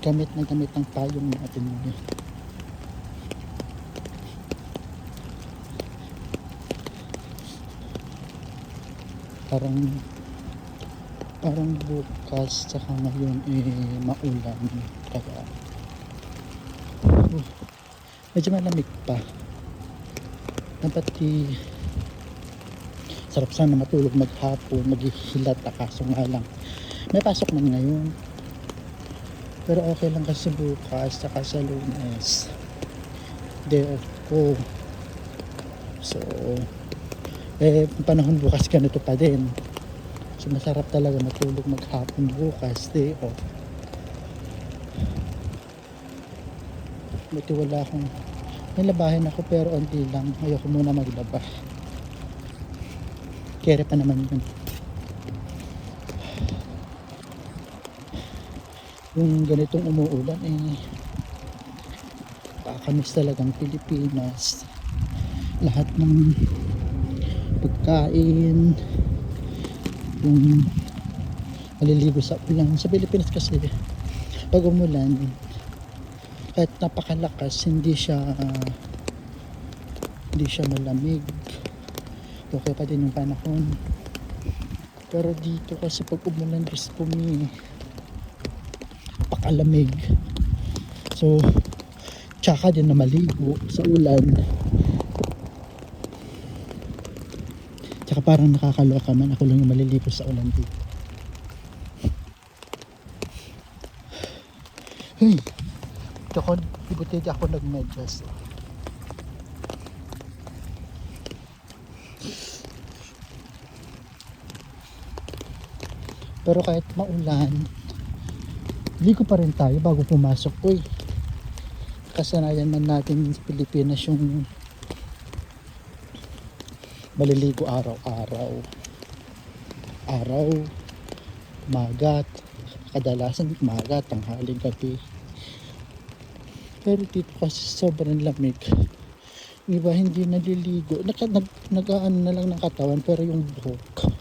gamit na gamit ang payong natin ngayon. Parang bukas tsaka ngayon maulan, kaya medyo malamig pa. Dapat sarap sana matulog maghapon, maghihilat, kaso nga lang may pasok man ngayon. Pero okay lang kasi bukas tsaka sa Lunes day off ko. So panahon bukas ganito pa din. So masarap talaga matulog maghapon bukas day off. Buti wala akong nilabahin ako, pero onti lang. Ayoko muna maglaba, kere pa naman yun. Yung ganitong umuulan kakamiss talagang Pilipinas. Lahat ng pagkain, yung maliligo sa ulan sa Pilipinas kasi pag umulan kahit napakalakas hindi siya malamig, okay pa din yung panahon. Pero dito kasi pag umulan, Diyos ko, napakalamig. So tsaka din na maligo sa ulan, tsaka parang nakakaloka man, ako lang yung maliligo sa ulan dito. Hey, tsaka ibuti ako nagmedyas. Pero kahit maulan, ligo pa rin tayo bago pumasok. Kasanayan man natin sa Pilipinas yung maliligo araw-araw, magat, kadalasan magat, tanghali, gabi. Pero dito kasi sobrang lamig, iba hindi naliligo, nag-aano na lang ng katawan, pero yung buhok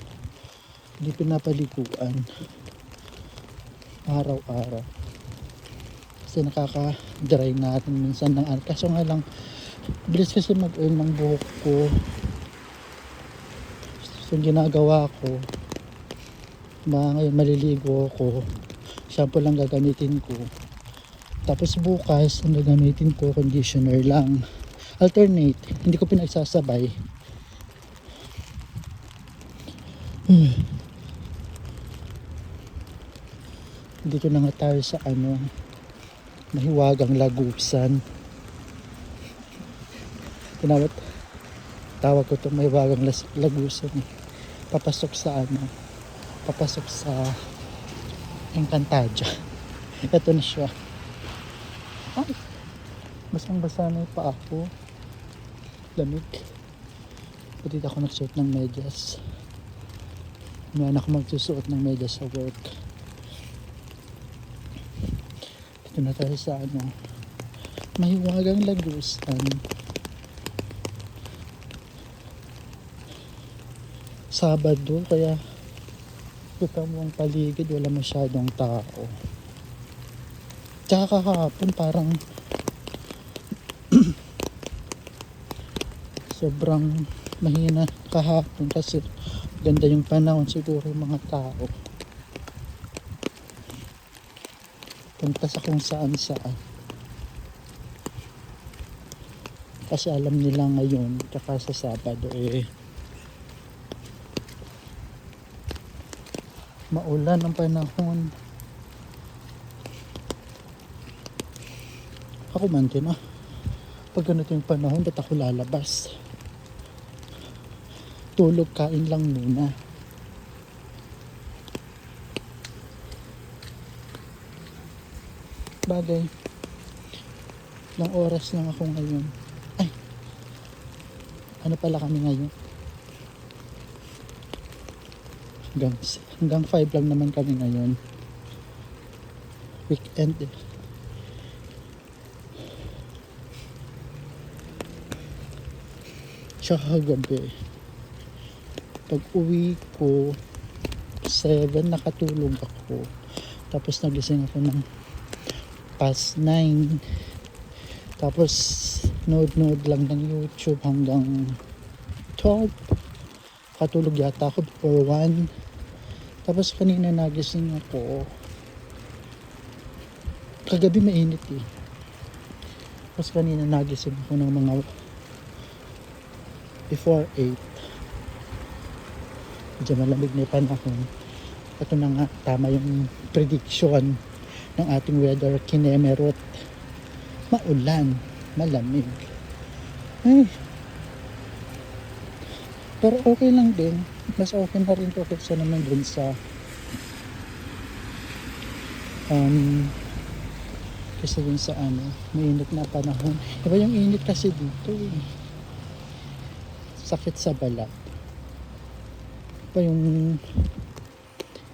hindi pinapaliguan araw-araw kasi nakaka-dry natin minsan ng kaso nga lang bilis kasi mag-oil ng buhok ko. So ginagawa ko, ngayon maliligo ako, shampoo lang gagamitin ko, tapos bukas ang gagamitin ko conditioner lang, alternate, hindi ko pinagsasabay. Dito na nga tayo sa Mahiwagang Lagusan. Tawag ko itong Mahiwagang Lagusan papasok sa Encantadia. Ito na siya. Ay, basang-basa na yung paa ko, lamig. Pati ako nagsuot ng medyas. Ngayon ako magsusuot ng medyas sa work. Dito na tayo sa Mahiwagang Lagusan. Sabado, kaya kita mo ang paligid, wala masyadong tao. Tsaka kahapon parang sobrang mahina kahapon kasi ganda yung panahon, siguro yung mga tao punta sa kung saan kasi alam nila ngayon tsaka sa Sabado maulan ang panahon. Ako man din pag ganito yung panahon, ba't ako lalabas? Tulog, kain lang muna. Bagay, ilang oras lang ako ngayon. Ay, ano pala kami ngayon? Hanggang 5 lang naman kami ngayon. Weekend Tsaka gabi, pag uwi ko 7, nakatulog ako, tapos nagising ako ng past 9. Tapos nood lang ng YouTube hanggang 12. Katulog yata ako before 1. Tapos kanina nagising ako. Kagabi mainit eh. Tapos kanina nagising ako ng mga before 8. Medyo malamig na yung panahon. Ito na nga, tama yung prediction ng ating weather kinemerot. Maulan, malamig. Ay, pero okay lang din. Mas okay na rin to kaysa naman dun sa kaysa dun sa mainit na panahon. Diba yung init kasi dito eh. Sakit sa balat. Diba yung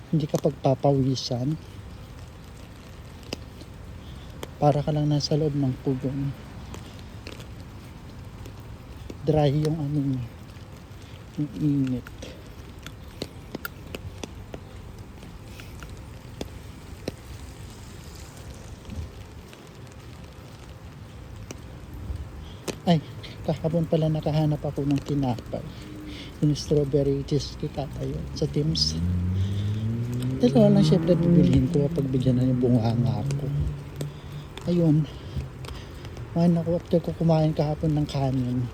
hindi ka pagpapawisan. Para ka lang nasa loob ng kulong. Dry yung yung init. Ay, kahapon pala nakahanap ako ng tinapay. Yung strawberry cheesecake ata yun sa Tim's. Dalawa lang syempre bibilhin ko pag bigyan na yung bunganga ako. Ayun. Kumain ako after ko kumain kahapon ng kanin.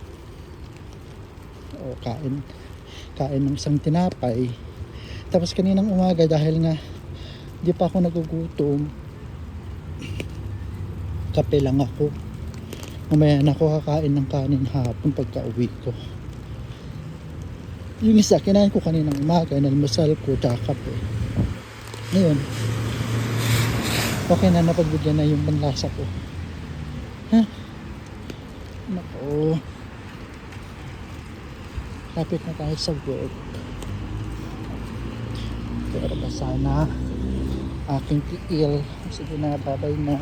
O kain ng isang tinapay. Tapos kaninang umaga dahil nga di pa ako nagugutom, kape lang ako. Mamaya na ako kakain ng kanin hapon pagka uwi ko. Yung isa kinain ko kaninang umaga, nalmusal ko tsaka kape. Ngayon okay na, napagbigyan na yung panlasa ko. Ha? Nako, lapit na tayo sa work. Pero ba sana aking tiil. Sige na, babay na.